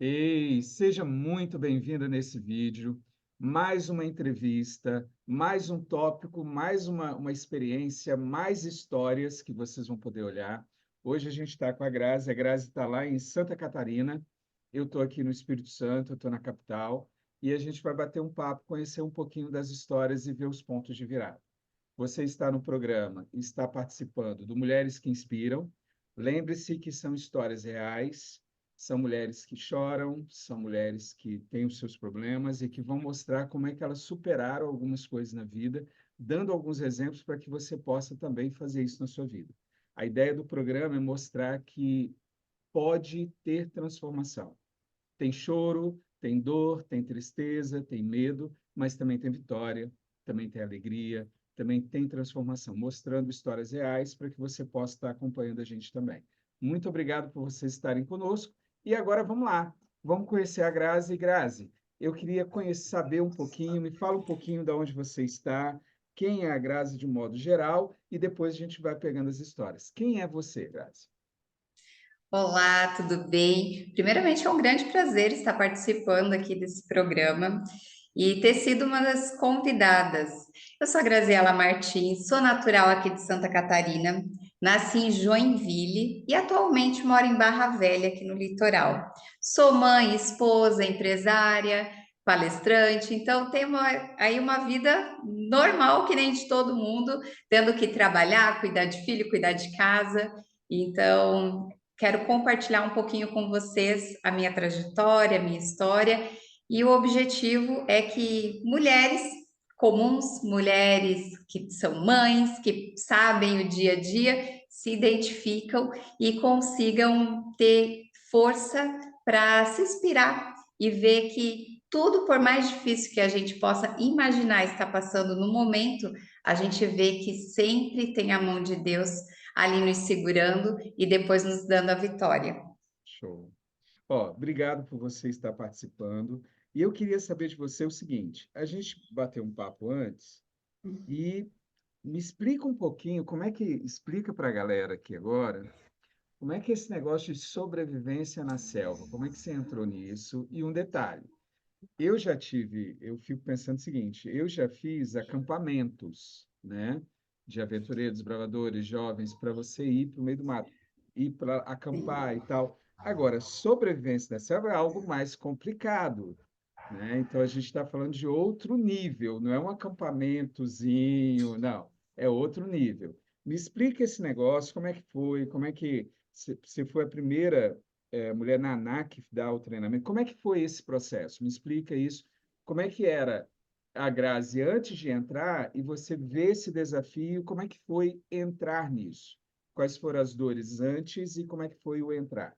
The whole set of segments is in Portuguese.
Ei, seja muito bem-vinda nesse vídeo. Mais uma entrevista, mais um tópico, mais uma experiência, mais histórias que vocês vão poder olhar. Hoje a gente está com a Grazi está lá em Santa Catarina, eu estou aqui no Espírito Santo, eu estou na capital, e a gente vai bater um papo, conhecer um pouquinho das histórias e ver os pontos de virada. Você está no programa, está participando do Mulheres que Inspiram. Lembre-se que são histórias reais, são mulheres que choram, são mulheres que têm os seus problemas e que vão mostrar como é que elas superaram algumas coisas na vida, dando alguns exemplos para que você possa também fazer isso na sua vida. A ideia do programa é mostrar que pode ter transformação. Tem choro, tem dor, tem tristeza, tem medo, mas também tem vitória, também tem alegria, também tem transformação, mostrando histórias reais para que você possa estar acompanhando a gente também. Muito obrigado por vocês estarem conosco. E agora vamos lá, vamos conhecer a Grazi. Grazi, eu queria conhecer, saber um pouquinho, me fala um pouquinho de onde você está, quem é a Grazi de um modo geral, e depois a gente vai pegando as histórias. Quem é você, Grazi? Olá, tudo bem? Primeiramente, é um grande prazer estar participando aqui desse programa e ter sido uma das convidadas. Eu sou a Graziela Martins, sou natural aqui de Santa Catarina, nasci em Joinville e atualmente moro em Barra Velha, aqui no litoral. Sou mãe, esposa, empresária, palestrante, então tenho aí uma vida normal, que nem de todo mundo, tendo que trabalhar, cuidar de filho, cuidar de casa. Então, quero compartilhar um pouquinho com vocês a minha trajetória, a minha história, e o objetivo é que mulheres comuns, mulheres que são mães, que sabem o dia a dia, se identificam e consigam ter força para se inspirar e ver que tudo, por mais difícil que a gente possa imaginar estar passando no momento, a gente vê que sempre tem a mão de Deus ali nos segurando e depois nos dando a vitória. Show. Ó, obrigado por você estar participando. E eu queria saber de você o seguinte: a gente bateu um papo antes e me explica um pouquinho como é que explica para a galera aqui agora, como é que é esse negócio de sobrevivência na selva, como é que você entrou nisso? E um detalhe, eu fico pensando o seguinte, eu já fiz acampamentos, né, de aventureiros, desbravadores, jovens, para você ir para o meio do mato, ir para acampar e tal. Agora, sobrevivência na selva é algo mais complicado, né? Então a gente está falando de outro nível, não é um acampamentozinho, não, é outro nível. Me explica esse negócio, como é que foi, como é que você foi a primeira mulher na ANAC dá o treinamento. Como é que foi esse processo? Me explica isso. Como é que era a Grazi antes de entrar e você vê esse desafio? Como é que foi entrar nisso? Quais foram as dores antes e como é que foi o entrar?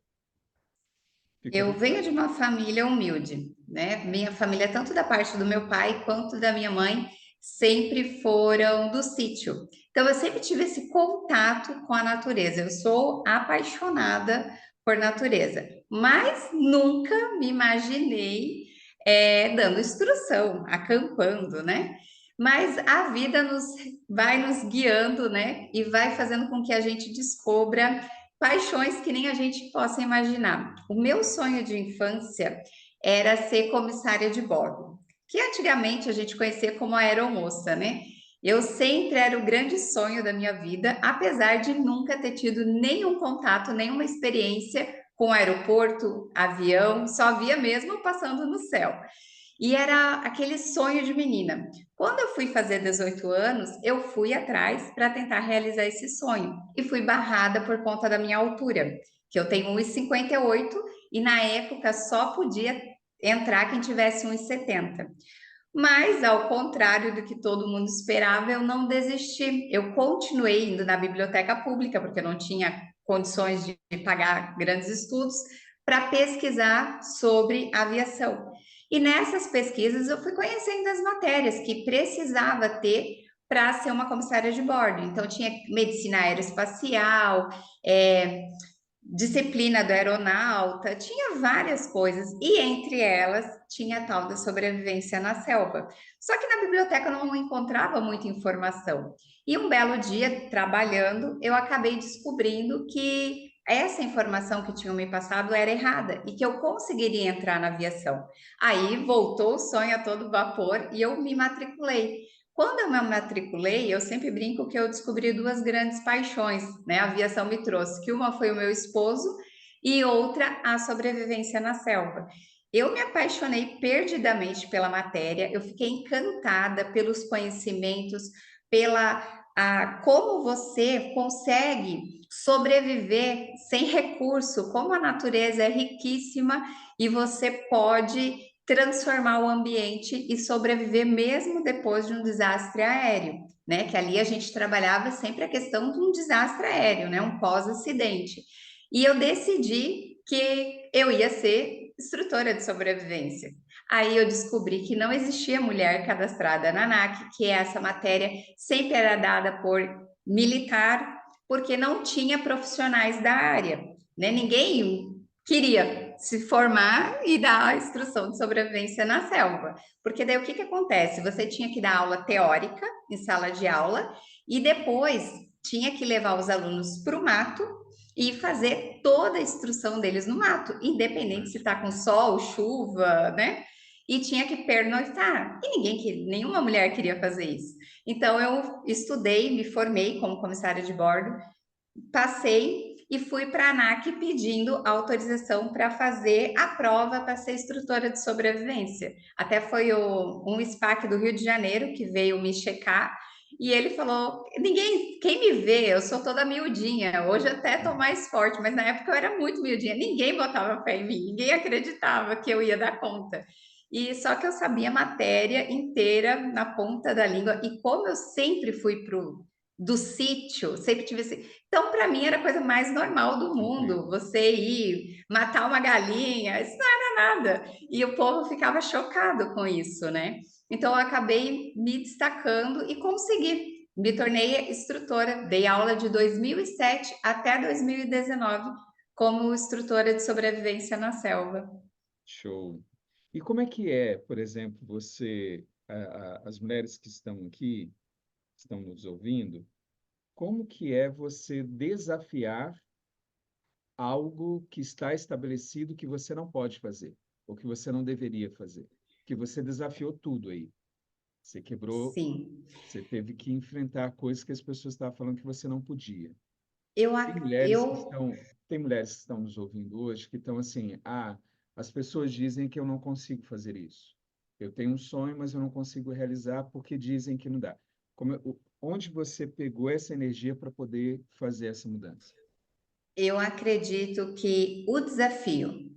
Fica à Eu venho vontade. de uma família humilde, né? Minha família, tanto da parte do meu pai quanto da minha mãe, sempre foram do sítio. Então, eu sempre tive esse contato com a natureza. Eu sou apaixonada por natureza, mas nunca me imaginei dando instrução, acampando, né? Mas a vida vai nos guiando, né? E vai fazendo com que a gente descubra paixões que nem a gente possa imaginar. O meu sonho de infância era ser comissária de bordo, que antigamente a gente conhecia como aeromoça, né? Eu sempre era o grande sonho da minha vida, apesar de nunca ter tido nenhum contato, nenhuma experiência com aeroporto, avião, só via mesmo passando no céu. E era aquele sonho de menina. Quando eu fui fazer 18 anos, eu fui atrás para tentar realizar esse sonho e fui barrada por conta da minha altura, que eu tenho 1,58 e na época só podia entrar quem tivesse 1,70. Mas, ao contrário do que todo mundo esperava, eu não desisti. Eu continuei indo na biblioteca pública, porque eu não tinha condições de pagar grandes estudos, para pesquisar sobre aviação. E nessas pesquisas eu fui conhecendo as matérias que precisava ter para ser uma comissária de bordo. Então, tinha medicina aeroespacial, disciplina do aeronauta, tinha várias coisas, e entre elas tinha a tal da sobrevivência na selva. Só que na biblioteca eu não encontrava muita informação. E um belo dia, trabalhando, eu acabei descobrindo que essa informação que tinham me passado era errada e que eu conseguiria entrar na aviação. Aí voltou o sonho a todo vapor e eu me matriculei. Quando eu me matriculei, eu sempre brinco que eu descobri duas grandes paixões, né? A aviação me trouxe, que uma foi o meu esposo e outra a sobrevivência na selva. Eu me apaixonei perdidamente pela matéria, eu fiquei encantada pelos conhecimentos, como você consegue sobreviver sem recurso, como a natureza é riquíssima e você pode transformar o ambiente e sobreviver mesmo depois de um desastre aéreo, né? Que ali a gente trabalhava sempre a questão de um desastre aéreo, né? Um pós-acidente. E eu decidi que eu ia ser instrutora de sobrevivência. Aí eu descobri que não existia mulher cadastrada na ANAC, que essa matéria sempre era dada por militar, porque não tinha profissionais da área, né? Ninguém queria se formar e dar a instrução de sobrevivência na selva, porque daí o que que acontece? Você tinha que dar aula teórica em sala de aula e depois tinha que levar os alunos para o mato e fazer toda a instrução deles no mato, independente se está com sol, chuva, né? E tinha que pernoitar. E nenhuma mulher queria fazer isso. Então eu estudei, me formei como comissária de bordo, passei e fui para a ANAC pedindo autorização para fazer a prova para ser instrutora de sobrevivência. Até foi um SPAC do Rio de Janeiro que veio me checar e ele falou: quem me vê, eu sou toda miudinha. Hoje eu até estou mais forte, mas na época eu era muito miudinha. Ninguém botava fé em mim, ninguém acreditava que eu ia dar conta. E só que eu sabia a matéria inteira na ponta da língua e como eu sempre fui do sítio, sempre tive esse. Então, para mim, era a coisa mais normal do mundo, Tranquilo. você ir matar uma galinha, isso não era nada. E o povo ficava chocado com isso, né? Então, eu acabei me destacando e consegui. Me tornei instrutora, dei aula de 2007 até 2019 como instrutora de sobrevivência na selva. Show. E como é que é, por exemplo, as mulheres que estão aqui, estão nos ouvindo, como que é você desafiar algo que está estabelecido que você não pode fazer, ou que você não deveria fazer? Que você desafiou tudo aí. Você quebrou, Sim, você teve que enfrentar coisas que as pessoas estavam falando que você não podia. eu, Tem ac- mulheres que eu estão, tem mulheres que estão nos ouvindo hoje que estão assim, as pessoas dizem que eu não consigo fazer isso. Eu tenho um sonho, mas eu não consigo realizar porque dizem que não dá. Onde você pegou essa energia para poder fazer essa mudança? eu acredito que o desafio.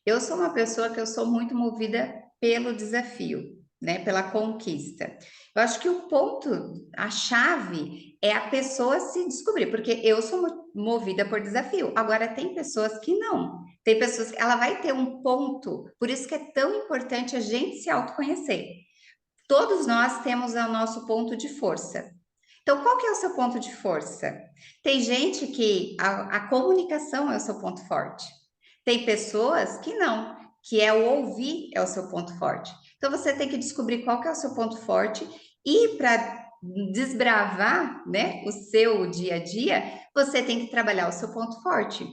Eu sou uma pessoa que eu sou muito movida pelo desafio, né? Pela conquista. Eu acho que o ponto, a chave é a pessoa se descobrir, porque eu sou movida por desafio. Agora tem pessoas que não. Tem pessoas que ela vai ter um ponto, por isso que é tão importante a gente se autoconhecer. Todos nós temos o nosso ponto de força. Então, qual que é o seu ponto de força? Tem gente que a comunicação é o seu ponto forte. Tem pessoas que não, que é o ouvir é o seu ponto forte. Então, você tem que descobrir qual que é o seu ponto forte e para desbravar, né, o seu dia a dia, você tem que trabalhar o seu ponto forte.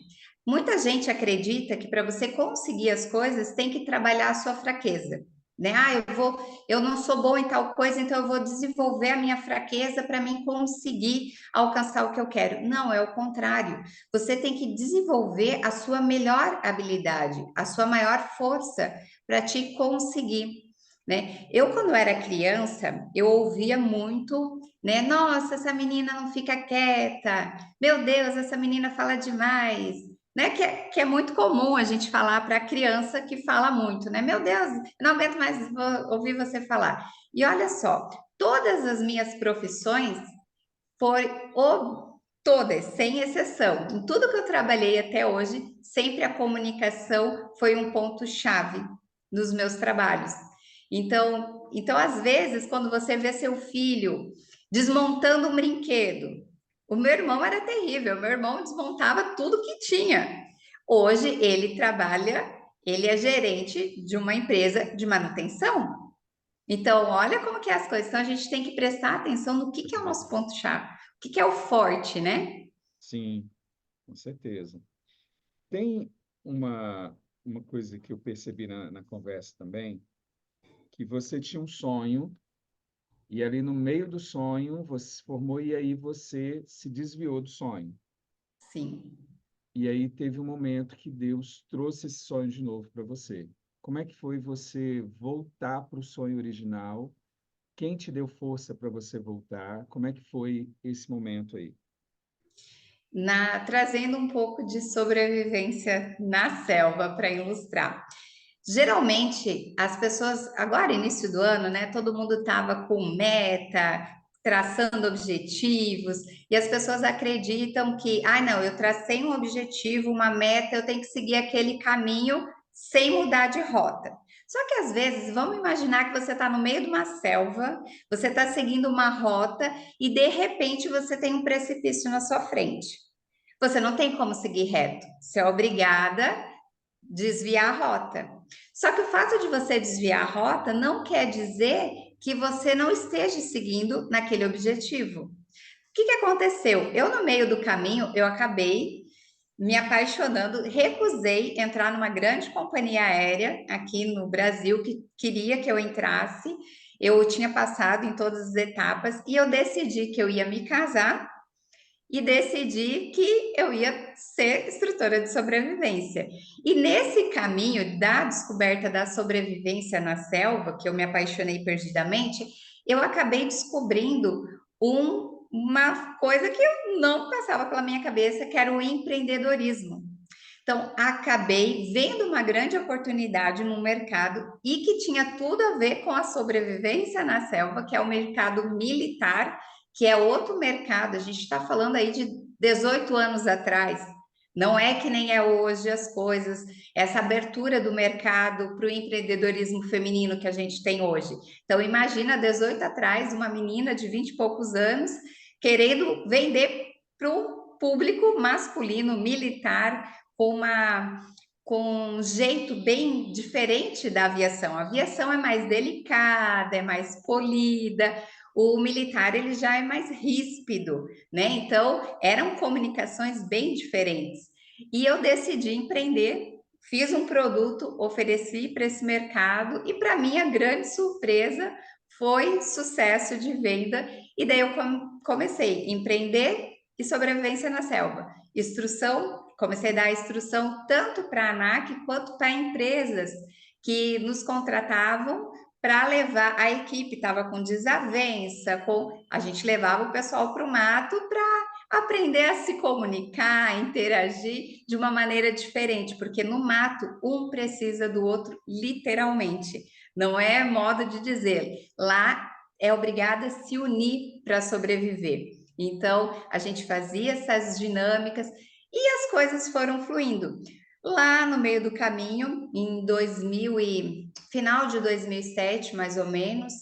Muita gente acredita que para você conseguir as coisas tem que trabalhar a sua fraqueza, né? Eu não sou boa em tal coisa, então eu vou desenvolver a minha fraqueza para mim conseguir alcançar o que eu quero. Não, é o contrário. Você tem que desenvolver a sua melhor habilidade, a sua maior força para te conseguir. Né? Eu, quando era criança, eu ouvia muito, né? Nossa, essa menina não fica quieta. Meu Deus, essa menina fala demais. Né? Que é muito comum a gente falar para a criança que fala muito, né? Meu Deus, eu não aguento mais ouvir você falar. E olha só, todas as minhas profissões foi todas, sem exceção. Em tudo que eu trabalhei até hoje, sempre a comunicação foi um ponto-chave nos meus trabalhos. Então, às vezes, quando você vê seu filho desmontando um brinquedo, o meu irmão era terrível, meu irmão desmontava tudo que tinha. Hoje ele trabalha, ele é gerente de uma empresa de manutenção. Então, olha como que é as coisas. Então, a gente tem que prestar atenção no que é o nosso ponto-chave, o que é o forte, né? Sim. com certeza. Tem uma coisa que eu percebi na conversa também, que você tinha um sonho, e ali no meio do sonho você se formou, e aí você se desviou do sonho. Sim. E aí teve um momento que Deus trouxe esse sonho de novo para você. Como é que foi você voltar para o sonho original? Quem te deu força para você voltar? Como é que foi esse momento aí? Trazendo um pouco de sobrevivência na selva para ilustrar. Geralmente, as pessoas, agora início do ano, né? Todo mundo estava com meta, traçando objetivos, e as pessoas acreditam que, não, eu tracei um objetivo, uma meta, eu tenho que seguir aquele caminho sem mudar de rota. Só que às vezes, vamos imaginar que você está no meio de uma selva, você está seguindo uma rota e de repente você tem um precipício na sua frente. Você não tem como seguir reto. Você é obrigada a desviar a rota. Só que o fato de você desviar a rota não quer dizer que você não esteja seguindo naquele objetivo. O que que aconteceu? Eu, no meio do caminho, eu acabei me apaixonando, recusei entrar numa grande companhia aérea aqui no Brasil que queria que eu entrasse. Eu tinha passado em todas as etapas e eu decidi que eu ia me casar e decidi que eu ia ser instrutora de sobrevivência. E nesse caminho da descoberta da sobrevivência na selva, que eu me apaixonei perdidamente, eu acabei descobrindo uma coisa que eu não passava pela minha cabeça, que era o empreendedorismo. Então, acabei vendo uma grande oportunidade no mercado e que tinha tudo a ver com a sobrevivência na selva, que é o mercado militar, que é outro mercado. A gente está falando aí de 18 anos atrás. Não é que nem é hoje as coisas, essa abertura do mercado para o empreendedorismo feminino que a gente tem hoje. Então, imagina 18 atrás, uma menina de 20 e poucos anos querendo vender para o público masculino, militar, com um jeito bem diferente da aviação. A aviação é mais delicada, é mais polida, o militar ele já é mais ríspido, né? Então eram comunicações bem diferentes. E eu decidi empreender, fiz um produto, ofereci para esse mercado e para minha grande surpresa foi sucesso de venda. E daí eu comecei a empreender e sobrevivência na selva. Instrução, comecei a dar instrução tanto para a ANAC quanto para empresas que nos contratavam para levar, a equipe estava com desavença, a gente levava o pessoal para o mato para aprender a se comunicar, interagir de uma maneira diferente, porque no mato um precisa do outro literalmente, não é modo de dizer. Lá é obrigada a se unir para sobreviver. Então, a gente fazia essas dinâmicas e as coisas foram fluindo. Lá no meio do caminho, final de 2007, mais ou menos,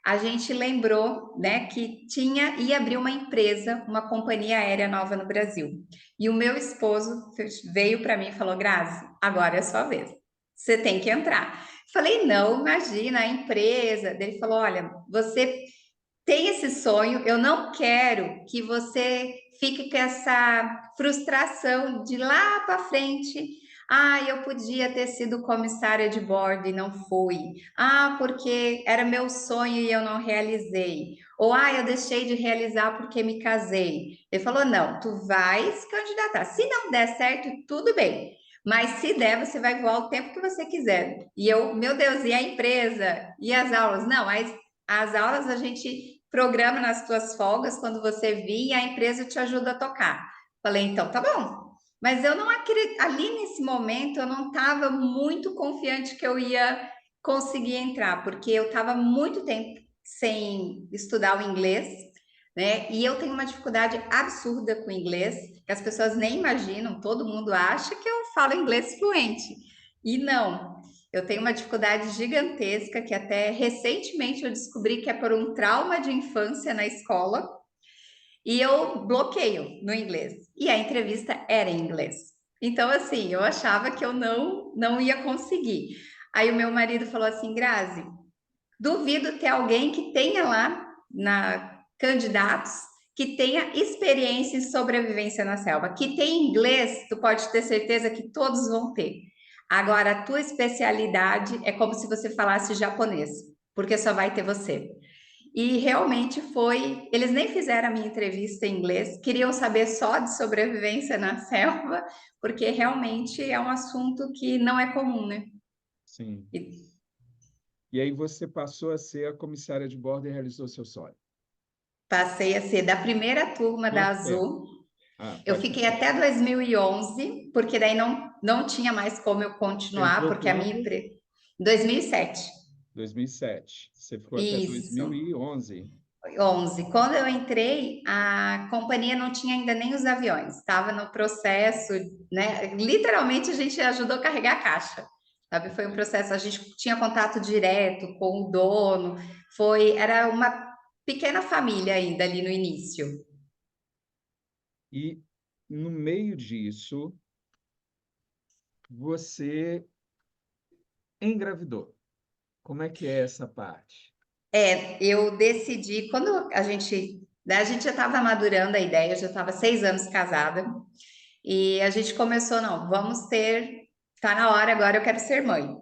a gente lembrou, né, que ia abrir uma empresa, uma companhia aérea nova no Brasil. E o meu esposo veio para mim e falou: Grazi, agora é a sua vez. Você tem que entrar. Falei: não, imagina, a empresa. Ele falou: olha, você tem esse sonho, eu não quero que você fique com essa frustração de lá para frente. Eu podia ter sido comissária de bordo e não fui. Porque era meu sonho e eu não realizei. Ou, eu deixei de realizar porque me casei. Ele falou: não, tu vai se candidatar. Se não der certo, tudo bem. Mas se der, você vai voar o tempo que você quiser. E eu, meu Deus, e a empresa? E as aulas? Não, as aulas a gente programa nas tuas folgas, quando você vir, a empresa te ajuda a tocar. Falei, então tá bom. Mas eu não acredito, ali nesse momento eu não estava muito confiante que eu ia conseguir entrar, porque eu estava muito tempo sem estudar o inglês, né? E eu tenho uma dificuldade absurda com o inglês, que as pessoas nem imaginam, todo mundo acha que eu falo inglês fluente. E não, eu tenho uma dificuldade gigantesca que até recentemente eu descobri que é por um trauma de infância na escola e eu bloqueio no inglês. E a entrevista era em inglês. Então, assim, eu achava que eu não ia conseguir. Aí o meu marido falou assim, Grazi, duvido ter alguém que tenha lá na candidatos que tenha experiência em sobrevivência na selva, que tem inglês, tu pode ter certeza que todos vão ter. Agora, a tua especialidade é como se você falasse japonês, porque só vai ter você. E realmente foi. Eles nem fizeram a minha entrevista em inglês, queriam saber só de sobrevivência na selva, porque realmente é um assunto que não é comum, né? Sim. E E aí você passou a ser a comissária de bordo e realizou seu sonho. passei a ser da primeira turma da Quanto tempo? Azul. Ah, Eu pode fiquei continuar. até 2011, porque daí não tinha mais como eu Você continuar, entrou porque a minha quando? empresa. 2007. 2007. Você ficou até Isso. 2011. 11. Quando eu entrei, a companhia não tinha ainda nem os aviões, estava no processo, né? Literalmente a gente ajudou a carregar a caixa, sabe? Foi um processo, a gente tinha contato direto com o dono, era uma pequena família ainda ali no início. E no meio disso, você engravidou. Como é que é essa parte? Eu decidi, quando a gente já estava madurando a ideia, eu já estava 6 anos casada, e a gente começou, não, tá na hora agora, eu quero ser mãe.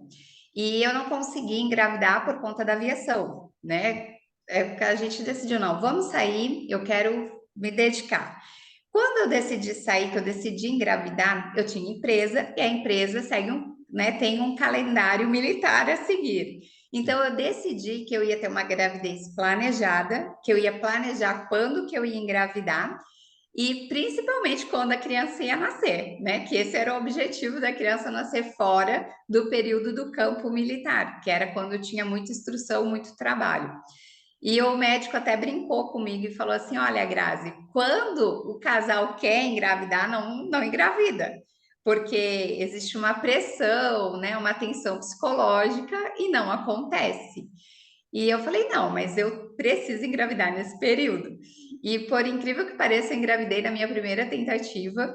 E eu não consegui engravidar por conta da aviação, né? É que a gente decidiu, não, vamos sair, eu quero me dedicar. Quando eu decidi sair, que eu decidi engravidar, eu tinha empresa e a empresa tem um calendário militar a seguir. Sim. Então eu decidi que eu ia ter uma gravidez planejada, que eu ia planejar quando que eu ia engravidar e principalmente quando a criança ia nascer, né? Que esse era o objetivo da criança nascer fora do período do campo militar, que era quando tinha muita instrução, muito trabalho. E o médico até brincou comigo e falou assim: Olha, Grazi, quando o casal quer engravidar, não engravida, porque existe uma pressão, né, uma tensão psicológica e não acontece. E eu falei: Não, mas eu preciso engravidar nesse período. E por incrível que pareça, eu engravidei na minha primeira tentativa.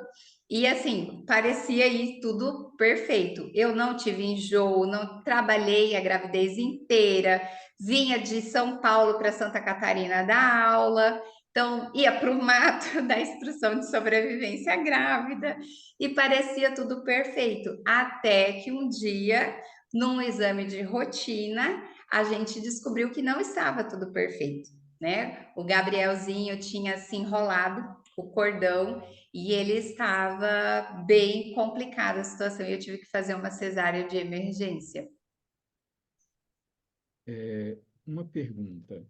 E assim, parecia ir tudo perfeito. Eu não tive enjoo, não trabalhei a gravidez inteira, vinha de São Paulo para Santa Catarina dar aula, então ia para o mato da instrução de sobrevivência grávida e parecia tudo perfeito. Até que um dia, num exame de rotina, a gente descobriu que não estava tudo perfeito, né? O Gabrielzinho tinha se enrolado o cordão e ele estava bem complicada a situação e eu tive que fazer uma cesárea de emergência. Uma pergunta.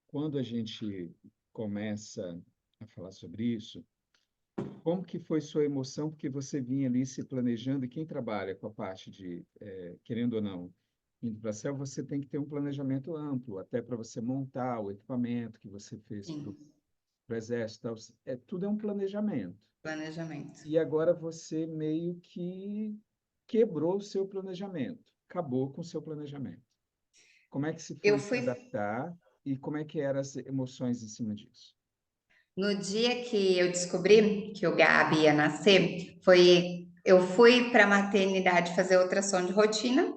Quando a gente começa a falar sobre isso, como que foi sua emoção? Porque você vinha ali se planejando, e quem trabalha com a parte de, querendo ou não, indo para a selva, você tem que ter um planejamento amplo, até para você montar o equipamento que você fez para o Sim, exército. Tal. Tudo é um planejamento. planejamento. E agora você meio que quebrou o seu planejamento, acabou com o seu planejamento. Como é que se Eu foi se fui adaptar e como é que eram as emoções em cima disso? No dia que eu descobri que o Gabi ia nascer, eu fui para a maternidade fazer ultrassom de rotina.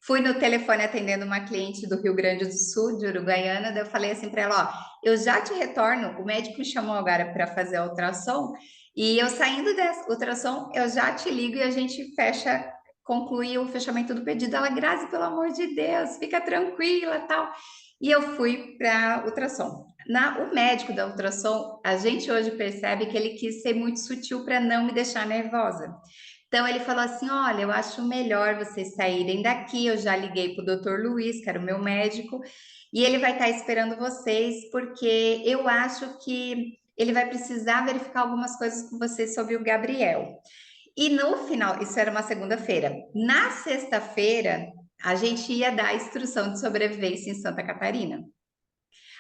Fui no telefone atendendo uma cliente do Rio Grande do Sul, de Uruguaiana, daí eu falei assim para ela, ó, eu já te retorno, o médico me chamou agora para fazer a ultrassom, e eu saindo dessa ultrassom, eu já te ligo e a gente conclui o fechamento do pedido. Ela, Grazi, pelo amor de Deus, fica tranquila, tal. E eu fui para ultrassom. O médico da ultrassom, a gente hoje percebe que ele quis ser muito sutil para não me deixar nervosa. Então ele falou assim: Olha, eu acho melhor vocês saírem daqui. Eu já liguei para o doutor Luiz, que era o meu médico, e ele vai estar esperando vocês, porque eu acho que ele vai precisar verificar algumas coisas com vocês sobre o Gabriel. E no final, isso era uma segunda-feira. Na sexta-feira, a gente ia dar a instrução de sobrevivência em Santa Catarina.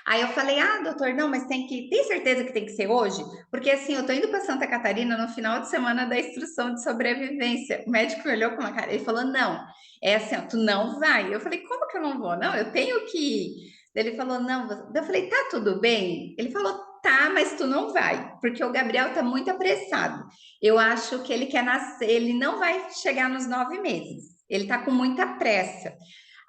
Aí eu falei, doutor, não, mas tem certeza que tem que ser hoje? Porque assim, eu tô indo para Santa Catarina no final de semana da instrução de sobrevivência. O médico me olhou com uma cara, ele falou, não, é assim, ó, tu não vai. Eu falei, como que eu não vou? Não, eu tenho que ir. Ele falou, não, eu falei, tá tudo bem? Ele falou, tá, mas tu não vai, porque o Gabriel tá muito apressado. Eu acho que ele quer nascer, ele não vai chegar nos 9 meses. Ele tá com muita pressa.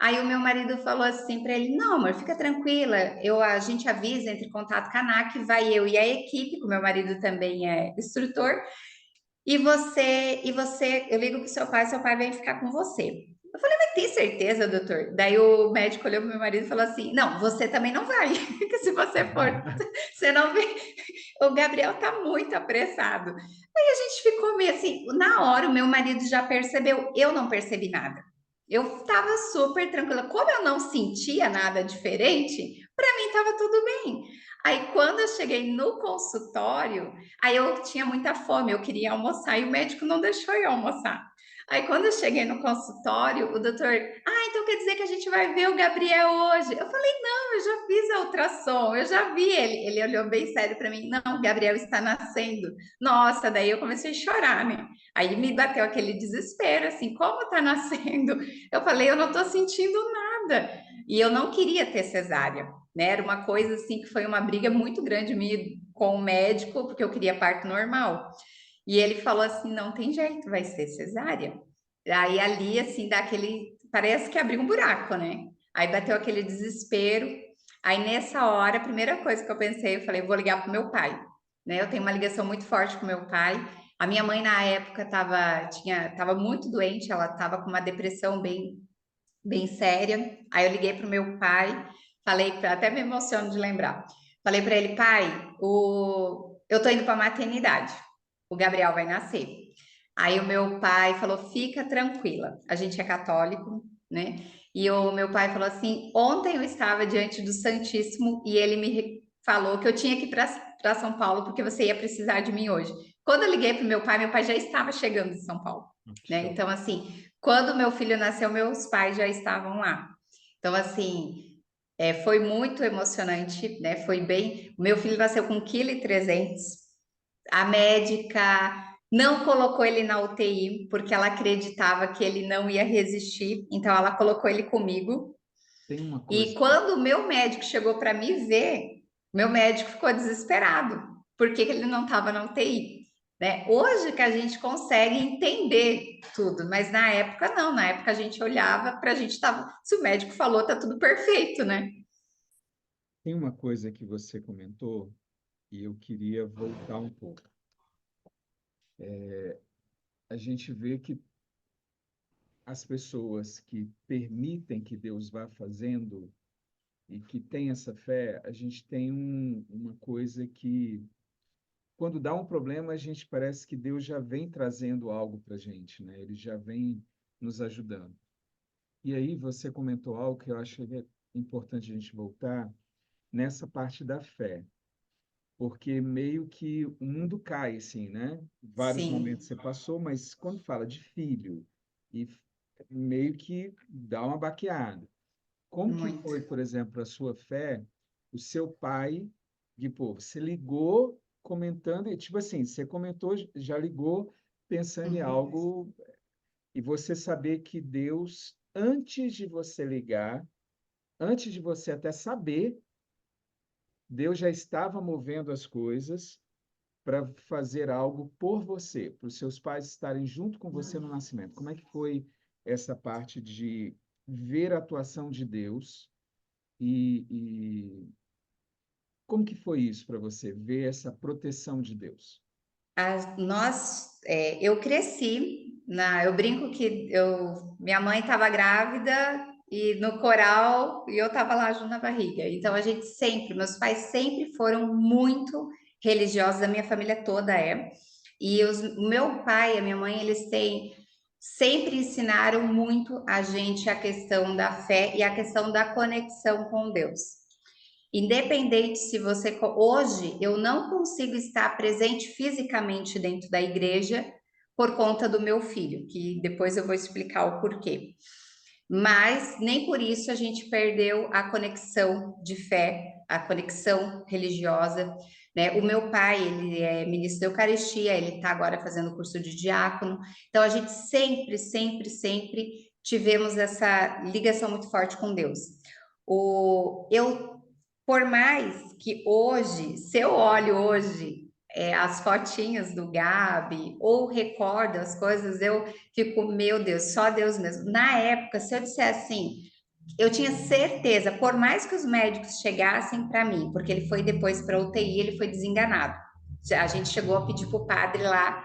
Aí o meu marido falou assim para ele: não, amor, fica tranquila, a gente avisa, entre em contato com a ANAC, vai eu e a equipe, que o meu marido também é instrutor, eu ligo para o seu pai vem ficar com você. Eu falei, mas tem certeza, doutor? Daí o médico olhou para meu marido e falou assim: não, você também não vai, que se você for, você não vê. O Gabriel tá muito apressado. Aí a gente ficou meio assim, na hora o meu marido já percebeu, eu não percebi nada. Eu estava super tranquila. Como eu não sentia nada diferente, para mim estava tudo bem. Aí quando eu cheguei no consultório, aí eu tinha muita fome, eu queria almoçar e o médico não deixou eu almoçar. Aí quando eu cheguei no consultório, o doutor, então quer dizer que a gente vai ver o Gabriel hoje? Eu falei, não, eu já fiz a ultrassom, eu já vi ele. Ele olhou bem sério para mim, não, o Gabriel está nascendo. Nossa, daí eu comecei a chorar, né? Aí me bateu aquele desespero, assim, como tá nascendo? Eu falei, eu não tô sentindo nada. E eu não queria ter cesárea, né? Era uma coisa assim que foi uma briga muito grande minha com o médico, porque eu queria parto normal. E ele falou assim: não tem jeito, vai ser cesárea. Aí ali, assim, dá aquele. Parece que abriu um buraco, né? Aí bateu aquele desespero. Aí nessa hora, a primeira coisa que eu pensei, eu falei: vou ligar pro meu pai, né? Eu tenho uma ligação muito forte com meu pai. A minha mãe, na época, tava muito doente, ela estava com uma depressão bem séria. Aí eu liguei pro meu pai, até me emociono de lembrar. Falei para ele, pai, eu tô indo para maternidade. O Gabriel vai nascer. Aí o meu pai falou: fica tranquila. A gente é católico, né? E o meu pai falou assim: ontem eu estava diante do Santíssimo e ele me falou que eu tinha que ir para São Paulo porque você ia precisar de mim hoje. Quando eu liguei para o meu pai já estava chegando em São Paulo, Que né? show. Então, assim, quando meu filho nasceu, meus pais já estavam lá. Então, assim, foi muito emocionante, né? Foi bem. O meu filho nasceu com 1,3 kg. A médica não colocou ele na UTI porque ela acreditava que ele não ia resistir, então ela colocou ele comigo. Tem uma E coisa que quando o meu médico chegou para me ver, meu médico ficou desesperado porque ele não estava na UTI. Né? Hoje que a gente consegue entender tudo, mas na época não, na época a gente olhava para a gente estava, se o médico falou, tá tudo perfeito, né? tem uma coisa que você comentou e eu queria voltar um pouco. A gente vê que as pessoas que permitem que Deus vá fazendo e que tem essa fé, a gente tem uma coisa que, quando dá um problema, a gente parece que Deus já vem trazendo algo para a gente, né? Ele já vem nos ajudando. E aí você comentou algo que eu acho que é importante a gente voltar nessa parte da fé, porque meio que o mundo cai, assim, né? Vários momentos Sim, você passou, mas quando fala de filho, e meio que dá uma baqueada. Como que muito. foi, por exemplo, a sua fé, o seu pai, de pô, você ligou comentando, e tipo assim, você comentou, já ligou pensando em Uhum. algo, e você saber que Deus, antes de você ligar, antes de você até saber, Deus já estava movendo as coisas para fazer algo por você, para os seus pais estarem junto com você no nascimento. Como é que foi essa parte de ver a atuação de Deus e como que foi isso para você, ver essa proteção de Deus? Eu cresci eu brinco que minha mãe estava grávida e no coral e eu estava lá junto na barriga. Então a gente sempre, meus pais sempre foram muito religiosos, a minha família toda é. E o meu pai e a minha mãe, eles sempre ensinaram muito a gente a questão da fé e a questão da conexão com Deus. Independente se você. Hoje, eu não consigo estar presente fisicamente dentro da igreja por conta do meu filho, que depois eu vou explicar o porquê. Mas nem por isso a gente perdeu a conexão de fé, a conexão religiosa. Né? O meu pai, ele é ministro da Eucaristia, ele está agora fazendo curso de diácono. Então, a gente sempre tivemos essa ligação muito forte com Deus. Por mais que hoje, se eu olho hoje as fotinhas do Gabi ou recordo as coisas, eu fico, meu Deus, só Deus mesmo. Na época, se eu dissesse assim, eu tinha certeza, por mais que os médicos chegassem para mim, porque ele foi depois para UTI, ele foi desenganado. A gente chegou a pedir para o padre lá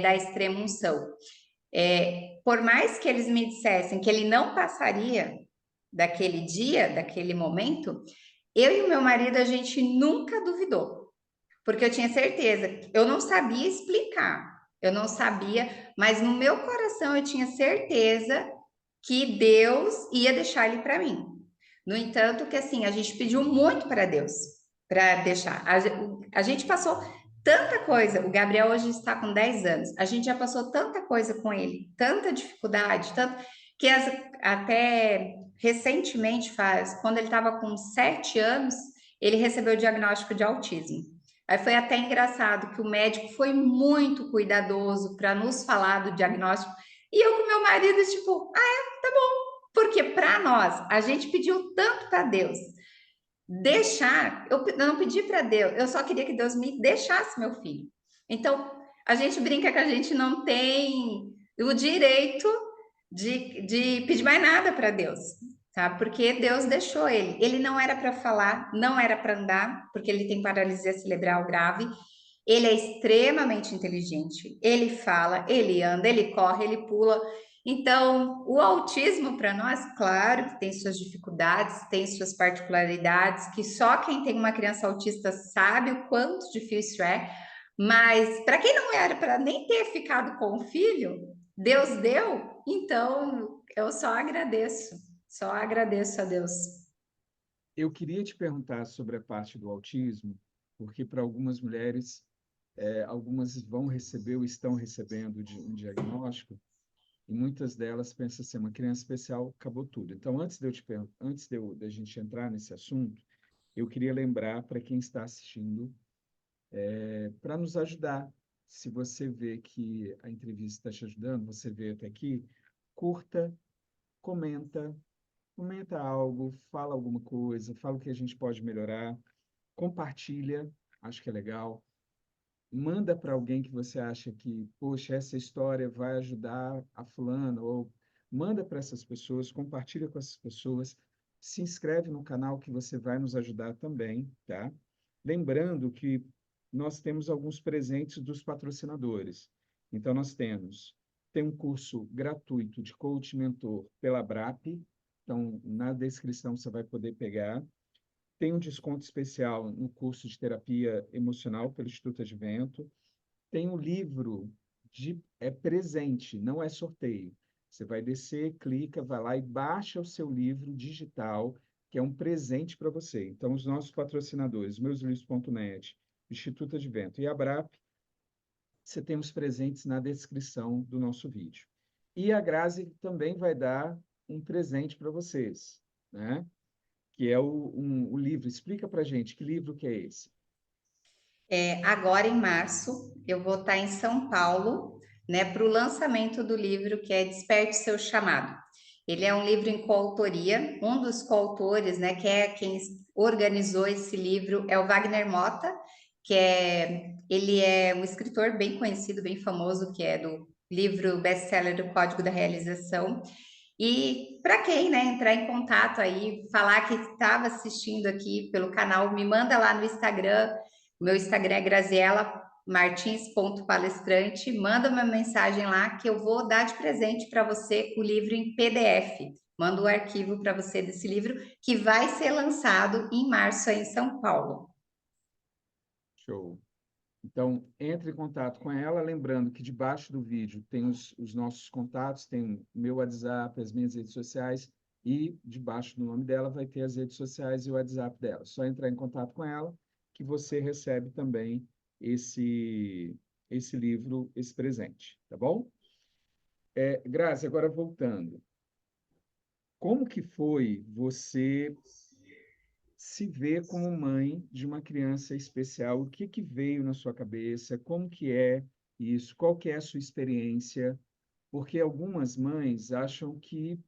da extrema unção. Por mais que eles me dissessem que ele não passaria daquele dia, daquele momento, eu e o meu marido, a gente nunca duvidou, porque eu tinha certeza. Eu não sabia explicar, eu não sabia, mas no meu coração eu tinha certeza que Deus ia deixar ele para mim. No entanto, que assim, a gente pediu muito para Deus para deixar. A gente passou tanta coisa. O Gabriel hoje está com 10 anos. A gente já passou tanta coisa com ele, tanta dificuldade, tanto que até recentemente quando ele estava com 7 anos, ele recebeu o diagnóstico de autismo. Aí foi até engraçado que o médico foi muito cuidadoso para nos falar do diagnóstico. E eu com meu marido, tipo, tá bom. Porque para nós, a gente pediu tanto para Deus deixar, eu não pedi para Deus, eu só queria que Deus me deixasse meu filho. Então, a gente brinca que a gente não tem o direito de pedir mais nada para Deus, tá? Porque Deus deixou ele. Ele não era para falar, não era para andar, porque ele tem paralisia cerebral grave. Ele é extremamente inteligente. Ele fala, ele anda, ele corre, ele pula. Então, o autismo para nós, claro que tem suas dificuldades, tem suas particularidades, que só quem tem uma criança autista sabe o quanto difícil é. Mas para quem não era para nem ter ficado com o filho, Deus deu, então eu só agradeço a Deus. Eu queria te perguntar sobre a parte do autismo, porque para algumas mulheres, algumas vão receber ou estão recebendo um diagnóstico, e muitas delas pensam assim, uma criança especial, acabou tudo. Então, da gente entrar nesse assunto, eu queria lembrar para quem está assistindo, para nos ajudar. Se você vê que a entrevista está te ajudando, você veio até aqui, curta, comenta, comenta algo, fala alguma coisa, fala o que a gente pode melhorar, compartilha, acho que é legal. Manda para alguém que você acha que, poxa, essa história vai ajudar a fulano, ou manda para essas pessoas, compartilha com essas pessoas, se inscreve no canal que você vai nos ajudar também, tá? Lembrando que nós temos alguns presentes dos patrocinadores. Então, tem um curso gratuito de coach mentor pela BRAP, então, na descrição você vai poder pegar. Tem um desconto especial no curso de terapia emocional pelo Instituto Advento. Tem um livro é presente, não é sorteio. Você vai descer, clica, vai lá e baixa o seu livro digital, que é um presente para você. Então, os nossos patrocinadores, meuslivros.net, Instituto Advento e a BRAP, você tem os presentes na descrição do nosso vídeo. E a Grazi também vai dar um presente para vocês, né? Que é o livro. Explica para gente que livro que é esse. Agora em março, eu vou estar em São Paulo, né, para o lançamento do livro que é Desperte Seu Chamado. Ele é um livro em coautoria, um dos coautores, né, que é quem organizou esse livro é o Wagner Motta, ele é um escritor bem conhecido, bem famoso, que é do livro best-seller do Código da Realização. E para quem, né, entrar em contato aí, falar que estava assistindo aqui pelo canal, me manda lá no Instagram. O meu Instagram é grazielamartins.palestrante. Manda uma mensagem lá que eu vou dar de presente para você o livro em PDF. Manda o arquivo para você desse livro que vai ser lançado em março aí em São Paulo. Show. Então, entre em contato com ela, lembrando que debaixo do vídeo tem os nossos contatos, tem o meu WhatsApp, as minhas redes sociais, e debaixo do nome dela vai ter as redes sociais e o WhatsApp dela. Só entrar em contato com ela que você recebe também esse livro, esse presente, tá bom? Grazi, agora voltando. Como que foi você se ver como mãe de uma criança especial? O que que veio na sua cabeça? Como que é isso? Qual que é a sua experiência? Porque algumas mães acham que,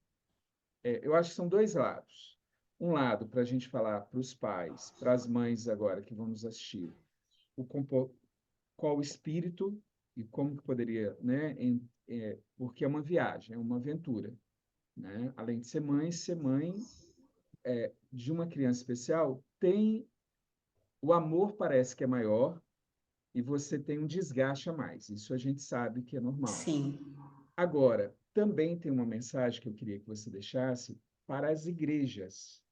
eu acho que são dois lados. Um lado, para a gente falar para os pais, para as mães agora que vão nos assistir, o qual o espírito e como que poderia, né? Porque é uma viagem, é uma aventura. né? Além de ser mãe de uma criança especial, tem o amor parece que é maior e você tem um desgaste a mais. Isso a gente sabe que é normal. Sim, Agora, também tem uma mensagem que eu queria que você deixasse para as igrejas,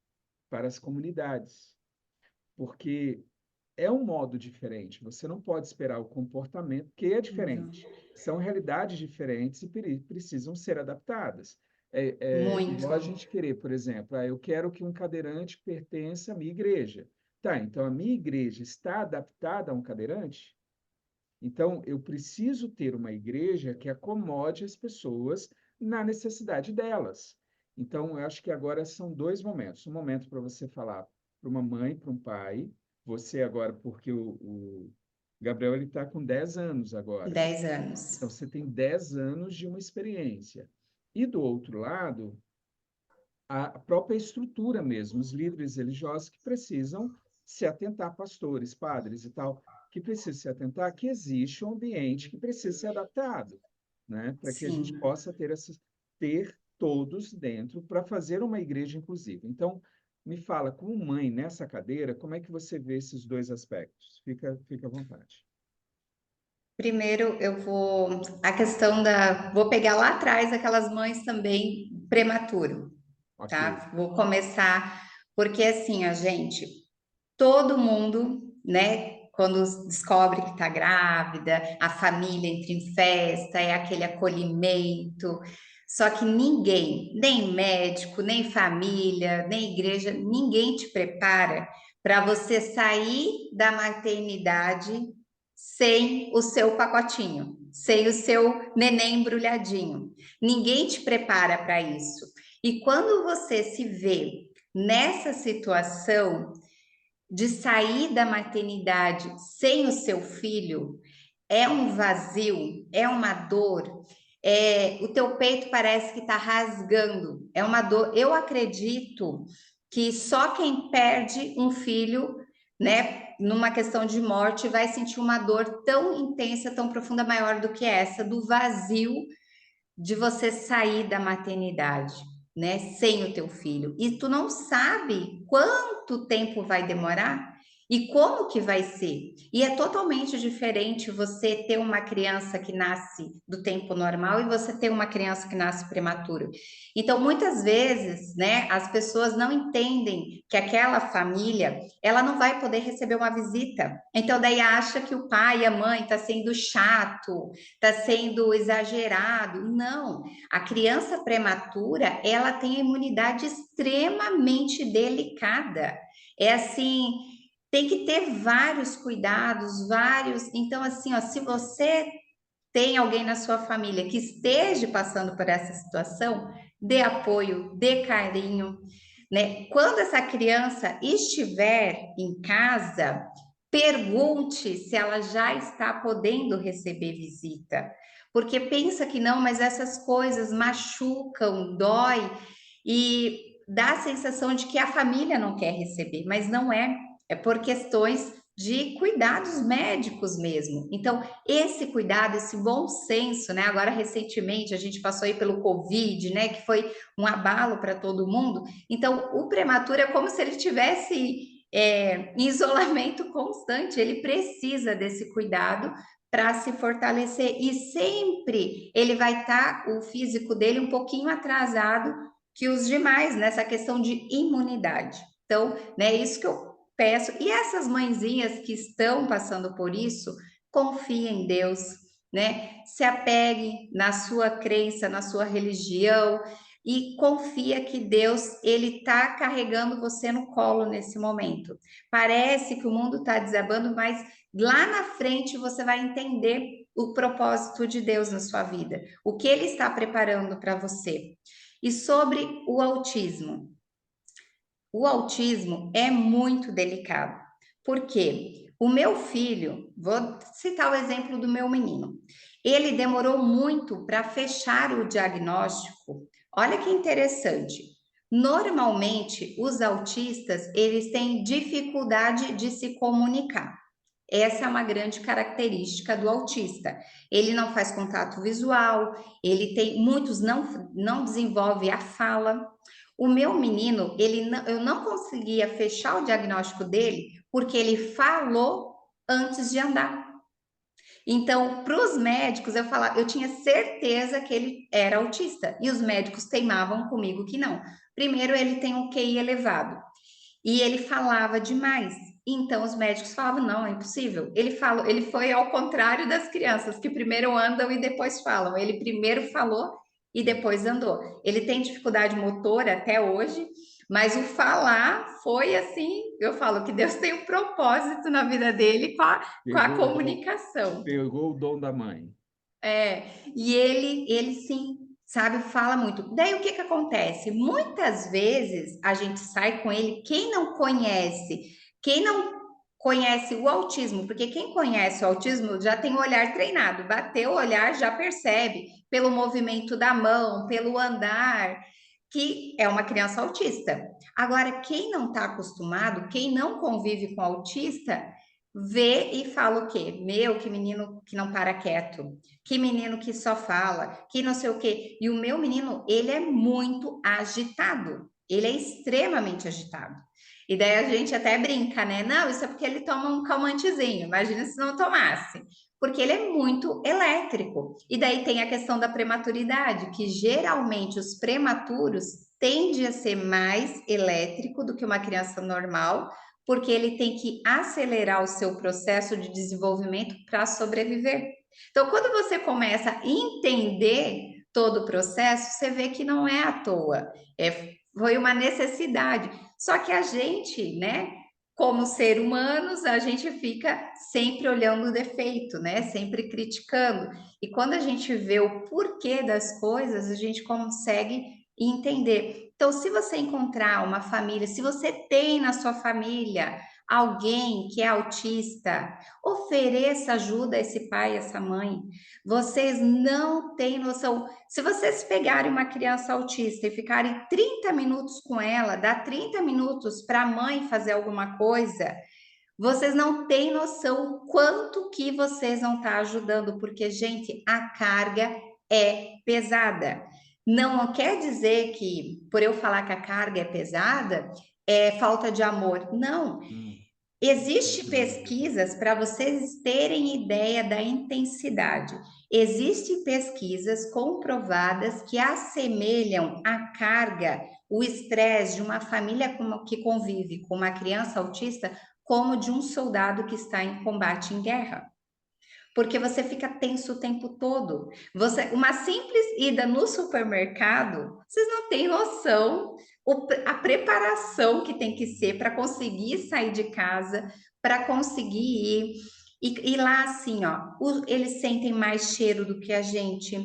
para as comunidades, porque é um modo diferente. Você não pode esperar o comportamento, que é então, diferente. São realidades diferentes e precisam ser adaptadas. muito. Igual a gente querer, por exemplo, eu quero que um cadeirante pertença à minha igreja. Tá, então a minha igreja está adaptada a um cadeirante? Então, eu preciso ter uma igreja que acomode as pessoas na necessidade delas. Então, eu acho que agora são dois momentos. Um momento para você falar para uma mãe, para um pai, você agora, porque o Gabriel ele está com 10 anos agora. 10 anos. Então, você tem 10 anos de uma experiência. E do outro lado, a própria estrutura mesmo, os líderes religiosos que precisam se atentar, pastores, padres e tal, que precisam se atentar que existe um ambiente que precisa ser adaptado, né? Para que a gente Sim. possa ter todos dentro para fazer uma igreja inclusiva. Então, me fala, como mãe nessa cadeira, como é que você vê esses dois aspectos? Fica à vontade. Primeiro, eu vou. A questão da. Vou pegar lá atrás aquelas mães também prematuro, Ok. tá? Vou começar, porque assim, a gente, todo mundo, né, quando descobre que está grávida, a família entra em festa, é aquele acolhimento. Só que ninguém, nem médico, nem família, nem igreja, ninguém te prepara para você sair da maternidade sem o seu pacotinho, sem o seu neném embrulhadinho. Ninguém te prepara para isso. E quando você se vê nessa situação, de sair da maternidade sem o seu filho, é um vazio, é uma dor, o teu peito parece que está rasgando, é uma dor. Eu acredito que só quem perde um filho, né, numa questão de morte, vai sentir uma dor tão intensa, tão profunda, maior do que essa, do vazio de você sair da maternidade, né, sem o teu filho. E tu não sabe quanto tempo vai demorar e como que vai ser. E é totalmente diferente você ter uma criança que nasce do tempo normal e você ter uma criança que nasce prematuro. Então, muitas vezes, né, as pessoas não entendem que aquela família, ela não vai poder receber uma visita. Então, daí acha que o pai e a mãe tá sendo chato, está sendo exagerado. Não, a criança prematura, ela tem a imunidade extremamente delicada. É assim, tem que ter vários cuidados, vários. Então, assim, ó, se você tem alguém na sua família que esteja passando por essa situação, dê apoio, dê carinho, né? Quando essa criança estiver em casa, pergunte se ela já está podendo receber visita, porque pensa que não, mas essas coisas machucam, dói e dá a sensação de que a família não quer receber, mas não é, é por questões de cuidados médicos mesmo. Então, esse cuidado, esse bom senso, né? Agora, recentemente, a gente passou aí pelo Covid, né? Que foi um abalo para todo mundo. Então, o prematuro é como se ele tivesse em isolamento constante, ele precisa desse cuidado para se fortalecer e sempre ele vai estar, o físico dele, um pouquinho atrasado que os demais nessa questão de imunidade. Então, né, isso que eu peço. E essas mãezinhas que estão passando por isso, confiem em Deus, né? Se apegue na sua crença, na sua religião e confia que Deus ele está carregando você no colo nesse momento. Parece que o mundo está desabando, mas lá na frente você vai entender o propósito de Deus na sua vida, o que Ele está preparando para você. E sobre o autismo é muito delicado, porque o meu filho, vou citar o exemplo do meu menino, ele demorou muito para fechar o diagnóstico. Olha que interessante. Normalmente, os autistas, eles têm dificuldade de se comunicar. Essa é uma grande característica do autista. Ele não faz contato visual, ele tem, muitos não desenvolve a fala. O meu menino, eu não conseguia fechar o diagnóstico dele porque ele falou antes de andar. Então, para os médicos, eu tinha certeza que ele era autista, e os médicos teimavam comigo que não. Primeiro, ele tem um QI elevado, e ele falava demais. Então, os médicos falavam, não, é impossível. Ele foi ao contrário das crianças, que primeiro andam e depois falam. Ele primeiro falou e depois andou. Ele tem dificuldade motora até hoje, mas o falar foi assim, eu falo que Deus tem um propósito na vida dele com a comunicação. Pegou o dom da mãe. E ele sim, sabe, fala muito. Daí o que que acontece? Muitas vezes a gente sai com ele, quem não conhece o autismo, porque quem conhece o autismo já tem o olhar treinado, bateu o olhar, já percebe pelo movimento da mão, pelo andar, que é uma criança autista. Agora, quem não está acostumado, quem não convive com autista, vê e fala o quê? Meu, que menino que não para quieto, que menino que só fala, que não sei o quê. E o meu menino, ele é muito agitado, ele é extremamente agitado. E daí a gente até brinca, né? Não, isso é porque ele toma um calmantezinho, imagina se não tomasse. Porque ele é muito elétrico. E daí tem a questão da prematuridade, que geralmente os prematuros tendem a ser mais elétrico do que uma criança normal, porque ele tem que acelerar o seu processo de desenvolvimento para sobreviver. Então, quando você começa a entender todo o processo, você vê que não é à toa, foi uma necessidade. Só que a gente, né, como ser humanos, a gente fica sempre olhando o defeito, né, sempre criticando. E quando a gente vê o porquê das coisas, a gente consegue entender. Então, se você encontrar uma família, se você tem na sua família alguém que é autista, ofereça ajuda a esse pai, a essa mãe. Vocês não têm noção. Se vocês pegarem uma criança autista e ficarem 30 minutos com ela, dá 30 minutos para a mãe fazer alguma coisa, vocês não têm noção o quanto que vocês vão estar ajudando, porque, gente, a carga é pesada. Não quer dizer que, por eu falar que a carga é pesada, é falta de amor. Não. Existem pesquisas para vocês terem ideia da intensidade. Existem pesquisas comprovadas que assemelham a carga, o estresse de uma família que convive com uma criança autista como de um soldado que está em combate em guerra. Porque você fica tenso o tempo todo. Uma simples ida no supermercado, vocês não têm noção a preparação que tem que ser para conseguir sair de casa, para conseguir ir. E lá, assim, ó, eles sentem mais cheiro do que a gente,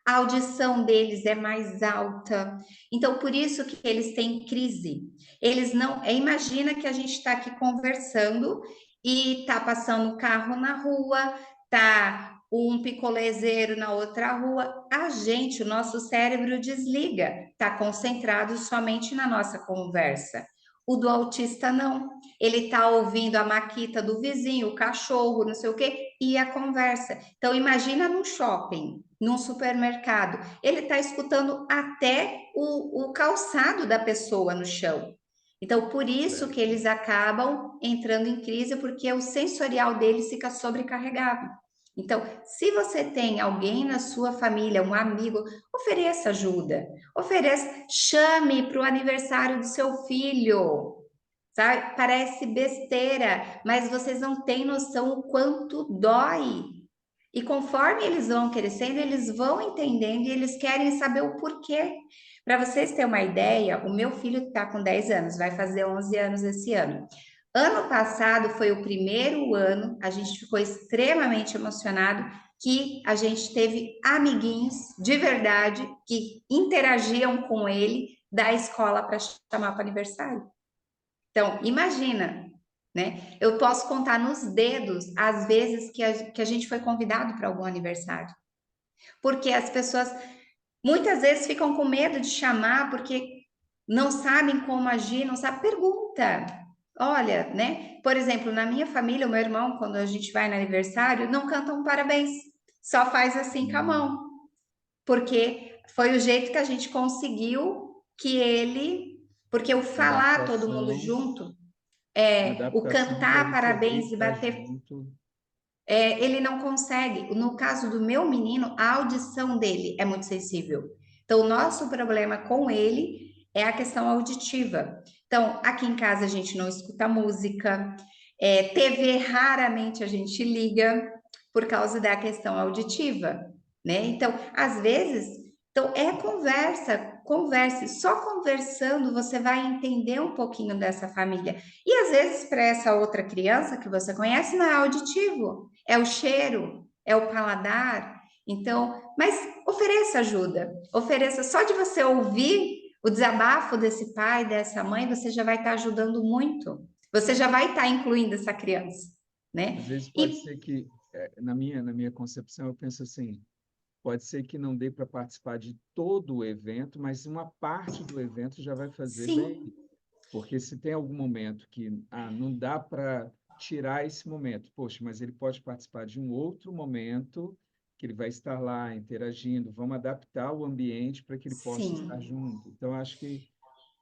a audição deles é mais alta. Então, por isso que eles têm crise. Eles não. Imagina que a gente está aqui conversando e está passando o carro na rua, tá um picolezeiro na outra rua, o nosso cérebro desliga, tá concentrado somente na nossa conversa. O do autista não. Ele tá ouvindo a maquita do vizinho, o cachorro, não sei o quê, e a conversa. Então imagina num shopping, num supermercado, ele tá escutando até o calçado da pessoa no chão. Então, por isso que eles acabam entrando em crise, porque o sensorial deles fica sobrecarregado. Então, se você tem alguém na sua família, um amigo, ofereça ajuda, chame para o aniversário do seu filho, sabe? Parece besteira, mas vocês não têm noção o quanto dói. E conforme eles vão crescendo, eles vão entendendo e eles querem saber o porquê. Para vocês terem uma ideia, o meu filho está com 10 anos, vai fazer 11 anos esse ano. Ano passado foi o primeiro ano, a gente ficou extremamente emocionado que a gente teve amiguinhos de verdade que interagiam com ele da escola para chamar para o aniversário. Então, imagina, né? Eu posso contar nos dedos as vezes que a gente foi convidado para algum aniversário. Porque as pessoas muitas vezes ficam com medo de chamar porque não sabem como agir, não sabem. Pergunta. olha, né? Por exemplo, na minha família, o meu irmão, quando a gente vai no aniversário, não canta um parabéns, só faz assim com a Hum, mão, porque foi o jeito que a gente conseguiu que ele, porque o uma falar todo mundo adaptação, junto, uma o adaptação para cantar ele poder parabéns e estar bater, junto. ele não consegue. No caso do meu menino, a audição dele é muito sensível. Então, o nosso problema com ele é a questão auditiva. Então, aqui em casa a gente não escuta música, TV raramente a gente liga por causa da questão auditiva, né? Então, às vezes, então é conversa, converse. Só conversando você vai entender um pouquinho dessa família. E às vezes, para essa outra criança que você conhece, não é auditivo, é o cheiro, é o paladar. Então, mas ofereça ajuda, ofereça. Só de você ouvir o desabafo desse pai, dessa mãe, você já vai estar ajudando muito. Você já vai estar incluindo essa criança, Às né? vezes pode E ser que, na minha concepção, eu penso assim, pode ser que não dê para participar de todo o evento, mas uma parte do evento já vai fazer bem. sim, Porque se tem algum momento que não dá para tirar esse momento, poxa, mas ele pode participar de um outro momento que ele vai estar lá interagindo, vamos adaptar o ambiente para que ele possa estar sim. junto. Então, acho que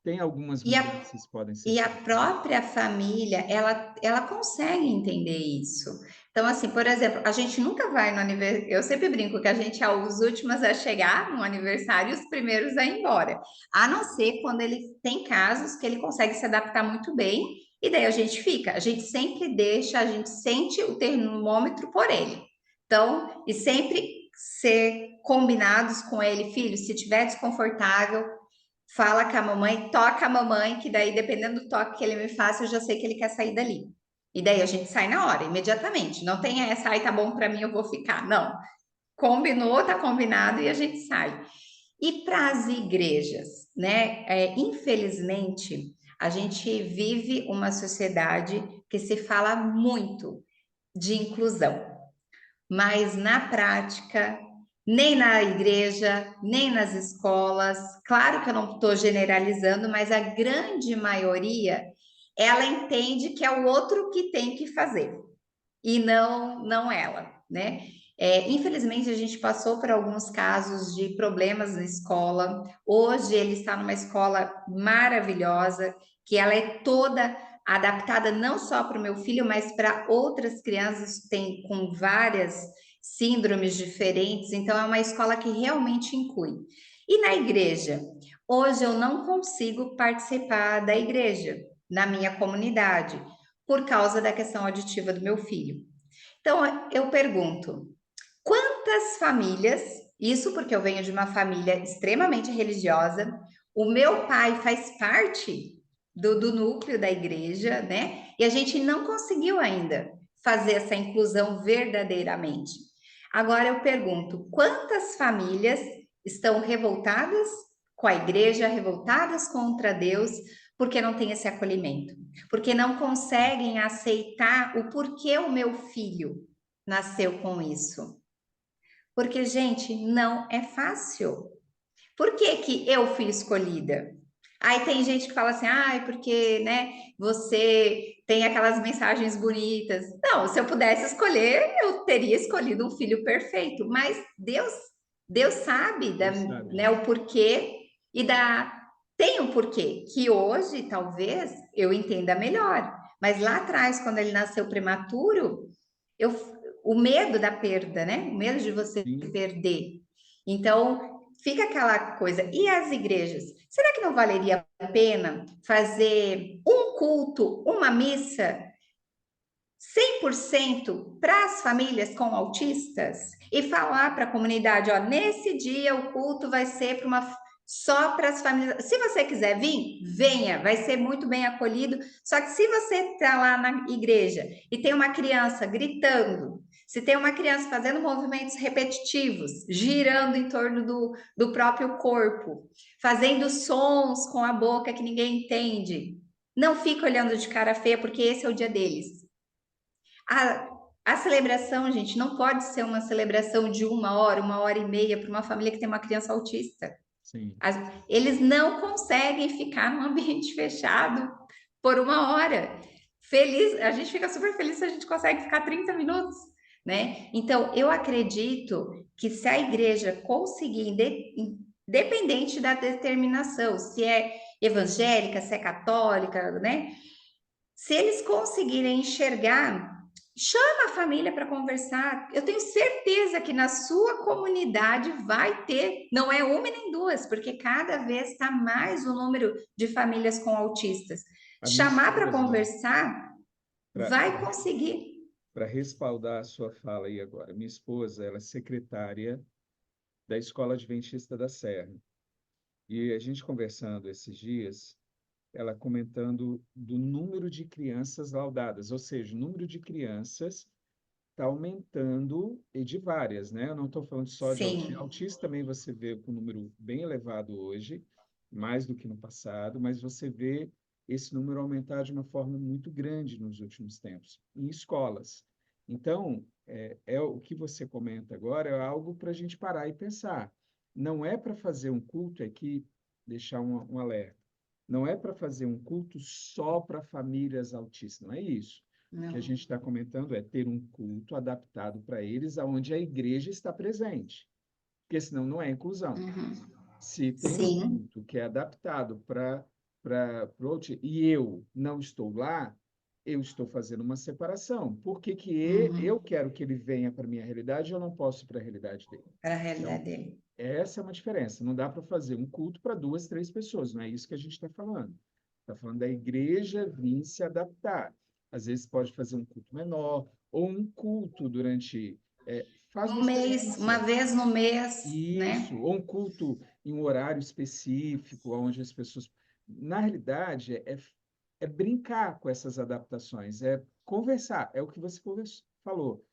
tem algumas E a, mudanças que podem ser e a feitas. própria família, ela consegue entender isso. Então, assim, por exemplo, a gente nunca vai no aniversário. Eu sempre brinco que a gente é os últimos a chegar no aniversário e os primeiros a ir embora. A não ser quando ele tem casos que ele consegue se adaptar muito bem, e daí a gente fica. A gente sempre deixa, a gente sente o termômetro por ele. Então, e sempre ser combinados com ele, filho, se tiver desconfortável, fala com a mamãe, toca a mamãe, que daí, dependendo do toque que ele me faça, eu já sei que ele quer sair dali. E daí a gente sai na hora, imediatamente. Não tem essa, ai, tá bom pra mim, eu vou ficar. Não. Combinou, tá combinado e a gente sai. E para as igrejas, né? Infelizmente, a gente vive uma sociedade que se fala muito de inclusão, mas na prática, nem na igreja, nem nas escolas, claro que eu não estou generalizando, mas a grande maioria, ela entende que é o outro que tem que fazer e não ela, né? Infelizmente, a gente passou por alguns casos de problemas na escola. Hoje, ele está numa escola maravilhosa, que ela é toda adaptada não só para o meu filho, mas para outras crianças que têm com várias síndromes diferentes. Então, é uma escola que realmente inclui. E na igreja? Hoje eu não consigo participar da igreja na minha comunidade por causa da questão auditiva do meu filho. Então, eu pergunto: quantas famílias, isso porque eu venho de uma família extremamente religiosa, o meu pai faz parte do núcleo da igreja, né? E a gente não conseguiu ainda fazer essa inclusão verdadeiramente. Agora eu pergunto: quantas famílias estão revoltadas com a igreja, revoltadas contra Deus, porque não tem esse acolhimento? Porque não conseguem aceitar o porquê o meu filho nasceu com isso. Porque, gente, não é fácil. Por que que eu fui escolhida? Aí tem gente que fala assim, ai, porque, né, você tem aquelas mensagens bonitas. Não, se eu pudesse escolher, eu teria escolhido um filho perfeito. Mas Deus sabe, Deus sabe, né, né? o porquê e tem um porquê que hoje talvez eu entenda melhor. Mas lá atrás, quando ele nasceu prematuro, eu, o medo da perda, né? O medo de você Sim, perder. Então, fica aquela coisa. E as igrejas? Será que não valeria a pena fazer um culto, uma missa 100% para as famílias com autistas e falar para a comunidade, ó, nesse dia o culto vai ser para uma só para as famílias. Se você quiser vir, venha, vai ser muito bem acolhido. Só que se você está lá na igreja e tem uma criança gritando, se tem uma criança fazendo movimentos repetitivos, girando em torno do próprio corpo, fazendo sons com a boca que ninguém entende, não fica olhando de cara feia, porque esse é o dia deles. A celebração, gente, não pode ser uma celebração de uma hora e meia para uma família que tem uma criança autista. sim. Eles não conseguem ficar num ambiente fechado por 1 hora. Feliz, a gente fica super feliz se a gente consegue ficar 30 minutos, né? Então, eu acredito que se a igreja conseguir, independente da determinação, se é evangélica, se é católica, né? Se eles conseguirem enxergar, chama a família para conversar. Eu tenho certeza que na sua comunidade vai ter, não é uma e nem duas, porque cada vez está mais o número de famílias com autistas. A minha Chamar para esposa, conversar, para vai conseguir. respaldar a sua fala aí agora, minha esposa, ela é secretária da Escola Adventista da Serra. E a gente conversando esses dias, ela comentando do número de crianças laudadas, ou seja, o número de crianças está aumentando e de várias, né? Eu não estou falando só de autismo. Sim. Autismo também você vê com um número bem elevado hoje, mais do que no passado, mas você vê esse número aumentar de uma forma muito grande nos últimos tempos, em escolas. Então, o que você comenta agora é algo para a gente parar e pensar. Não é para fazer um culto aqui, deixar um alerta. Não é para fazer um culto só para famílias autistas, não é isso. O que a Não. gente está comentando é ter um culto adaptado para eles, aonde a igreja está presente, porque senão não é inclusão. Uhum. Se tem um Sim. culto que é adaptado para outro, e eu não estou lá, eu estou fazendo uma separação. Por que que eu Uhum. quero que ele venha para a minha realidade e eu não posso ir para a realidade dele? Para a Então, realidade dele. essa é uma diferença. Não dá para fazer um culto para duas, três pessoas. Não é isso que a gente está falando. Está falando da igreja vir se adaptar. Às vezes pode fazer um culto menor ou um culto durante. Faz uma Um mês, uma experiência. vez no mês, Isso. né? Ou um culto em um horário específico, onde as pessoas. Na realidade, é brincar com essas adaptações, é conversar. É o que você falou.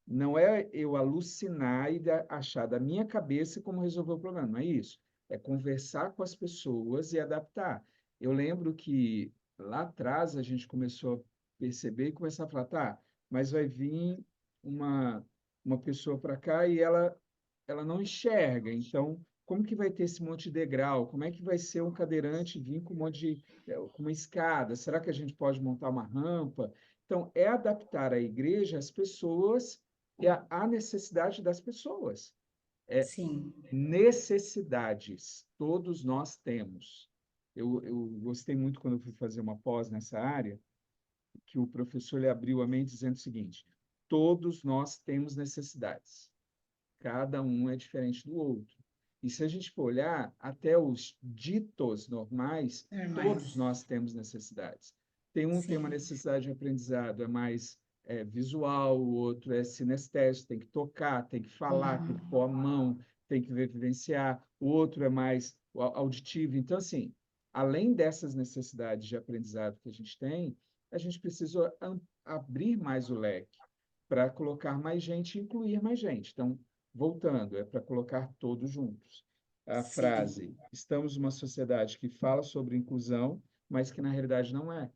Não é eu alucinar e achar da minha cabeça como resolver o problema, não é isso. É conversar com as pessoas e adaptar. Eu lembro que lá atrás a gente começou a perceber e começar a falar, tá, mas vai vir uma, uma pessoa para cá e ela não enxerga, então como que vai ter esse monte de degrau? Como é que vai ser um cadeirante vir com um monte com uma escada? Será que a gente pode montar uma rampa? Então, é adaptar a igreja às pessoas e à necessidade das pessoas. É Sim. necessidades, todos nós temos. Eu gostei muito quando eu fui fazer uma pós nessa área, que o professor ele abriu a mente dizendo o seguinte: todos nós temos necessidades. Cada um é diferente do outro. E se a gente for olhar, até os ditos normais, todos Normais. nós temos necessidades. Tem um que tem uma Sim. necessidade de aprendizado, é mais visual, o outro é sinestésico, tem que tocar, tem que falar, tem que Uhum. pôr a mão, tem que vivenciar. O outro é mais auditivo. Então, assim, além dessas necessidades de aprendizado que a gente tem, a gente precisa abrir mais o leque para colocar mais gente e incluir mais gente. Então, voltando, é para colocar todos juntos. A Sim. frase: estamos numa sociedade que fala sobre inclusão, mas que na realidade não é,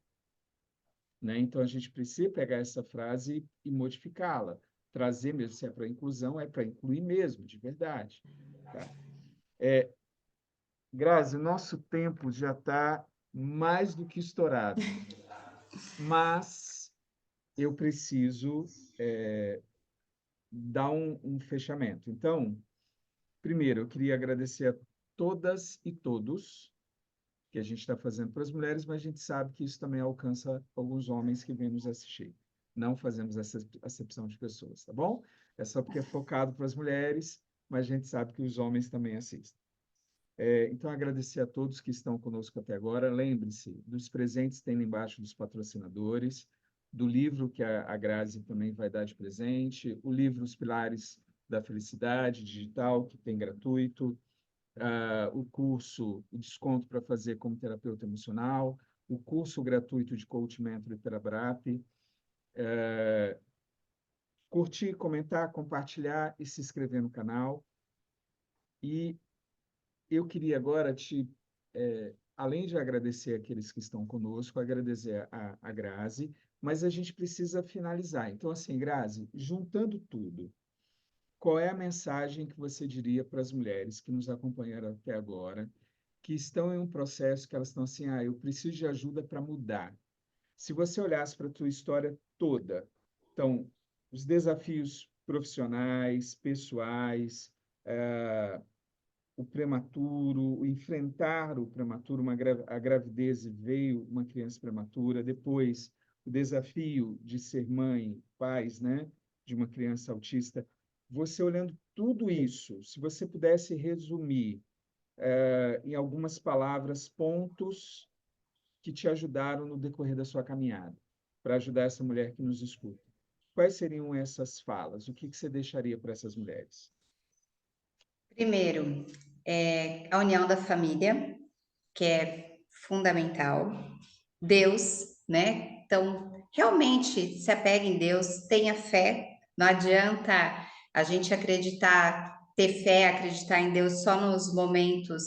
né? Então a gente precisa pegar essa frase e modificá-la, trazer mesmo, se é para inclusão, é para incluir mesmo, de verdade, tá? Grazi, o nosso tempo já está mais do que estourado, mas eu preciso dar um fechamento. Então, primeiro, eu queria agradecer a todas e todos que a gente está fazendo para as mulheres, mas a gente sabe que isso também alcança alguns homens que vêm nos assistir. Não fazemos essa acepção de pessoas, tá bom? É só porque é focado para as mulheres, mas a gente sabe que os homens também assistem. Então, agradecer a todos que estão conosco até agora. Lembre-se dos presentes que tem lá embaixo dos patrocinadores, do livro que a Grazi também vai dar de presente, o livro Os Pilares da Felicidade Digital, que tem gratuito, o curso, o desconto para fazer como terapeuta emocional, o curso gratuito de coaching mentor e Terabrap, curtir, comentar, compartilhar e se inscrever no canal. E eu queria agora além de agradecer aqueles que estão conosco, agradecer a Grazi, mas a gente precisa finalizar. Então, assim, Grazi, juntando tudo, qual é a mensagem que você diria para as mulheres que nos acompanharam até agora, que estão em um processo que elas estão assim, eu preciso de ajuda para mudar. Se você olhasse para a tua história toda, então, os desafios profissionais, pessoais, o prematuro, o enfrentar o prematuro, a gravidez e veio uma criança prematura, depois o desafio de ser mãe, pais, né, de uma criança autista. Você olhando tudo isso, se você pudesse resumir em algumas palavras, pontos que te ajudaram no decorrer da sua caminhada, para ajudar essa mulher que nos escuta. Quais seriam essas falas? O que que você deixaria para essas mulheres? Primeiro, a união da família, que é fundamental. Deus, né? Então, realmente se apegue em Deus, tenha fé. Não adianta a gente acreditar, ter fé, acreditar em Deus só nos momentos.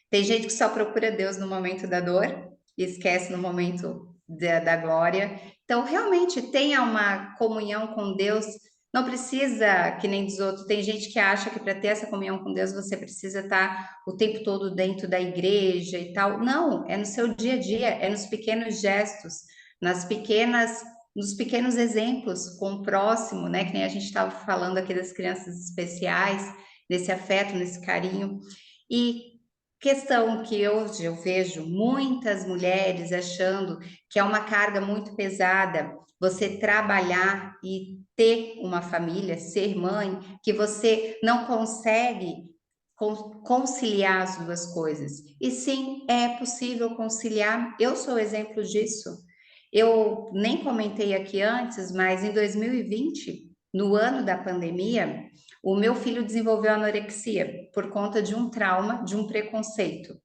Tem gente que só procura Deus no momento da dor e esquece no momento da glória. Então, realmente tenha uma comunhão com Deus. Não precisa, que nem diz outro, tem gente que acha que para ter essa comunhão com Deus você precisa estar o tempo todo dentro da igreja e tal. Não, é no seu dia a dia, é nos pequenos gestos, nos pequenos exemplos com o próximo, né? Que nem a gente estava falando aqui das crianças especiais, nesse afeto, nesse carinho. E questão que hoje eu vejo muitas mulheres achando que é uma carga muito pesada você trabalhar e ter uma família, ser mãe, que você não consegue conciliar as duas coisas. E sim, é possível conciliar. Eu sou exemplo disso. Eu nem comentei aqui antes, mas em 2020, no ano da pandemia, o meu filho desenvolveu anorexia por conta de um trauma, de um preconceito,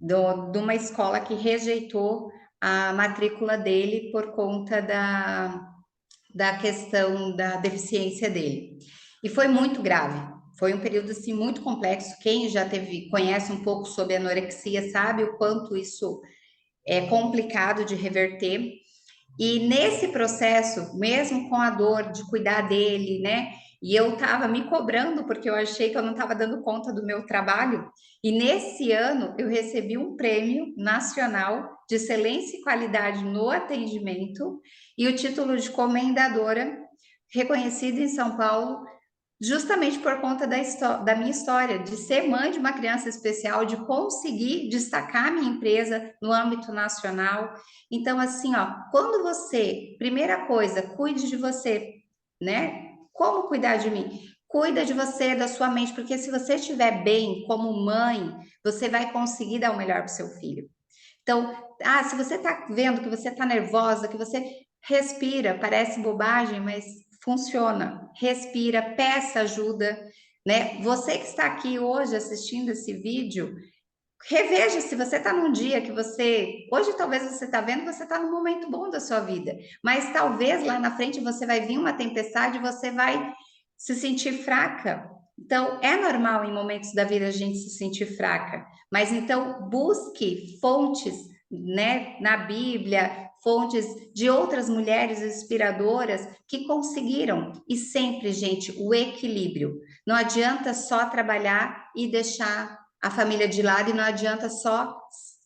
de uma escola que rejeitou a matrícula dele por conta da questão da deficiência dele. E foi muito grave. Foi um período assim muito complexo. Quem já teve, conhece um pouco sobre anorexia sabe o quanto isso é complicado de reverter. E nesse processo, mesmo com a dor de cuidar dele, né? E eu estava me cobrando porque eu achei que eu não estava dando conta do meu trabalho. E nesse ano eu recebi um prêmio nacional de excelência e qualidade no atendimento e o título de comendadora reconhecido em São Paulo justamente por conta da minha história, de ser mãe de uma criança especial, de conseguir destacar minha empresa no âmbito nacional. Então, assim, ó, quando você, primeira coisa, cuide de você, né? Como cuidar de mim? Cuida de você, da sua mente, porque se você estiver bem como mãe, você vai conseguir dar o melhor para o seu filho. Então, se você está vendo que você está nervosa, que você respira, parece bobagem, mas funciona. Respira, peça ajuda, né? Você que está aqui hoje assistindo esse vídeo, reveja se você está num dia que hoje talvez você está vendo, você está num momento bom da sua vida, mas talvez lá na frente você vai vir uma tempestade e você vai se sentir fraca. Então, é normal em momentos da vida a gente se sentir fraca, mas então busque fontes, né, na Bíblia, fontes de outras mulheres inspiradoras que conseguiram. E sempre, gente, o equilíbrio. Não adianta só trabalhar e deixar a família de lado e não adianta só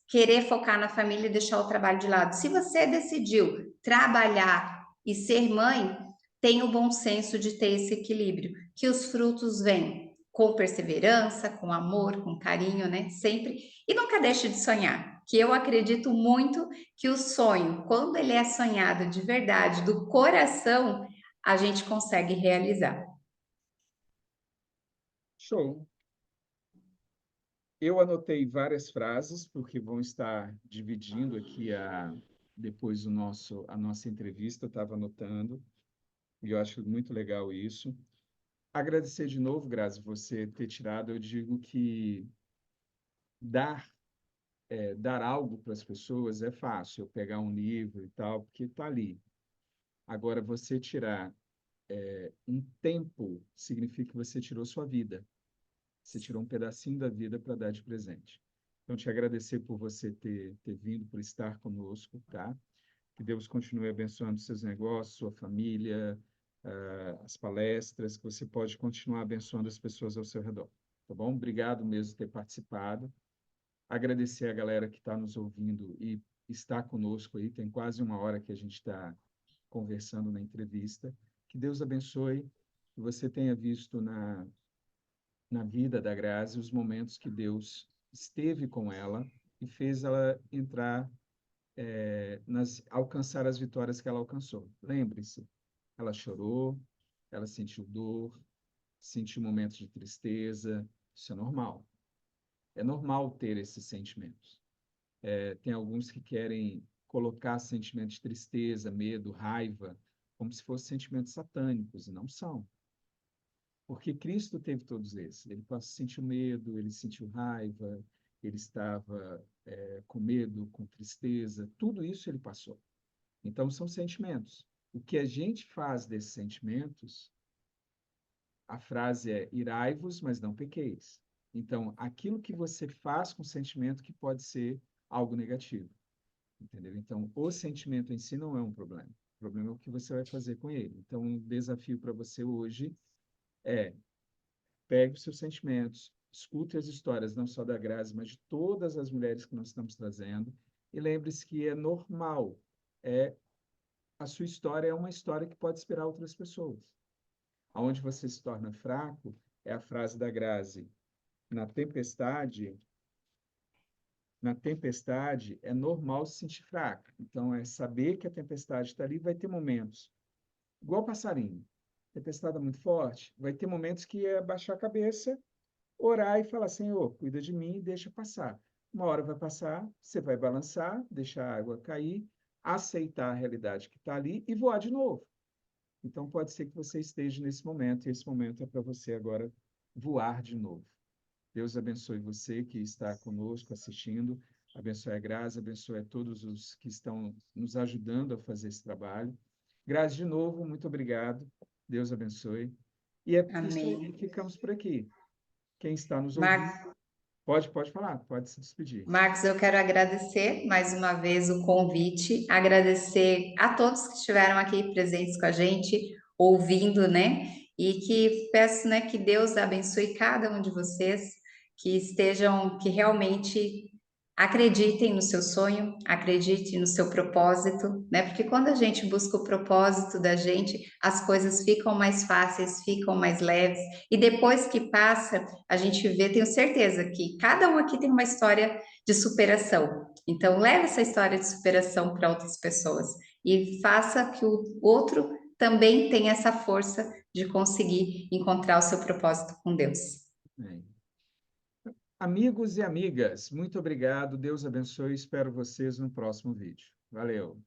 querer focar na família e deixar o trabalho de lado. Se você decidiu trabalhar e ser mãe, tenha o bom senso de ter esse equilíbrio, que os frutos vêm com perseverança, com amor, com carinho, né? Sempre. E nunca deixe de sonhar, que eu acredito muito que o sonho, quando ele é sonhado de verdade, do coração, a gente consegue realizar. Show. Eu anotei várias frases, porque vão estar dividindo aqui depois a nossa entrevista, eu estava anotando, e eu acho muito legal isso. Agradecer de novo, Grazi, você ter tirado. Eu digo que dar, dar algo para as pessoas é fácil, eu pegar um livro e tal, porque está ali. Agora, você tirar um tempo significa que você tirou sua vida. Você tirou um pedacinho da vida para dar de presente. Então, te agradecer por você ter vindo, por estar conosco, tá? Que Deus continue abençoando seus negócios, sua família, as palestras, que você pode continuar abençoando as pessoas ao seu redor, tá bom? Obrigado mesmo por ter participado. Agradecer a galera que está nos ouvindo e está conosco aí, tem quase uma hora que a gente está conversando na entrevista. Que Deus abençoe, que você tenha visto na vida da Grazi os momentos que Deus esteve com ela e fez ela entrar, alcançar as vitórias que ela alcançou. Lembre-se, ela chorou, ela sentiu dor, sentiu momentos de tristeza, isso é normal. É normal ter esses sentimentos. Tem alguns que querem colocar sentimentos de tristeza, medo, raiva, como se fossem sentimentos satânicos, e não são. Porque Cristo teve todos esses. Ele sentiu medo, ele sentiu raiva, ele estava com medo, com tristeza, tudo isso ele passou. Então, são sentimentos. O que a gente faz desses sentimentos, a frase é irai-vos, mas não pequeis. Então, aquilo que você faz com o sentimento que pode ser algo negativo, entendeu? Então, o sentimento em si não é um problema. O problema é o que você vai fazer com ele. Então, um desafio para você hoje é: pegue os seus sentimentos, escute as histórias, não só da Grazi, mas de todas as mulheres que nós estamos trazendo, e lembre-se que é normal, a sua história é uma história que pode inspirar outras pessoas. Aonde você se torna fraco é a frase da Grazi: na tempestade, na tempestade é normal se sentir fraco. Então, é saber que a tempestade está ali. Vai ter momentos, igual passarinho, tempestade é muito forte, vai ter momentos que é baixar a cabeça, orar e falar: Senhor, cuida de mim e deixa passar. Uma hora vai passar, você vai balançar, deixar a água cair, aceitar a realidade que está ali e voar de novo. Então, pode ser que você esteja nesse momento, e esse momento é para você agora voar de novo. Deus abençoe você que está conosco assistindo, abençoe a Grazi, abençoe a todos os que estão nos ajudando a fazer esse trabalho. Grazi, de novo, muito obrigado. Deus abençoe. E é isso aí, Amém. ficamos por aqui. Quem está nos ouvindo, Mar- pode falar, pode se despedir. Marcos, eu quero agradecer mais uma vez o convite, agradecer a todos que estiveram aqui presentes com a gente, ouvindo, né? E que peço, né, que Deus abençoe cada um de vocês, que estejam, que realmente acreditem no seu sonho, acreditem no seu propósito, né? Porque quando a gente busca o propósito da gente, as coisas ficam mais fáceis, ficam mais leves, e depois que passa, a gente vê, tenho certeza que cada um aqui tem uma história de superação. Então, leve essa história de superação para outras pessoas e faça que o outro também tenha essa força de conseguir encontrar o seu propósito com Deus. Bem. Amigos e amigas, muito obrigado. Deus abençoe. Espero vocês no próximo vídeo. Valeu!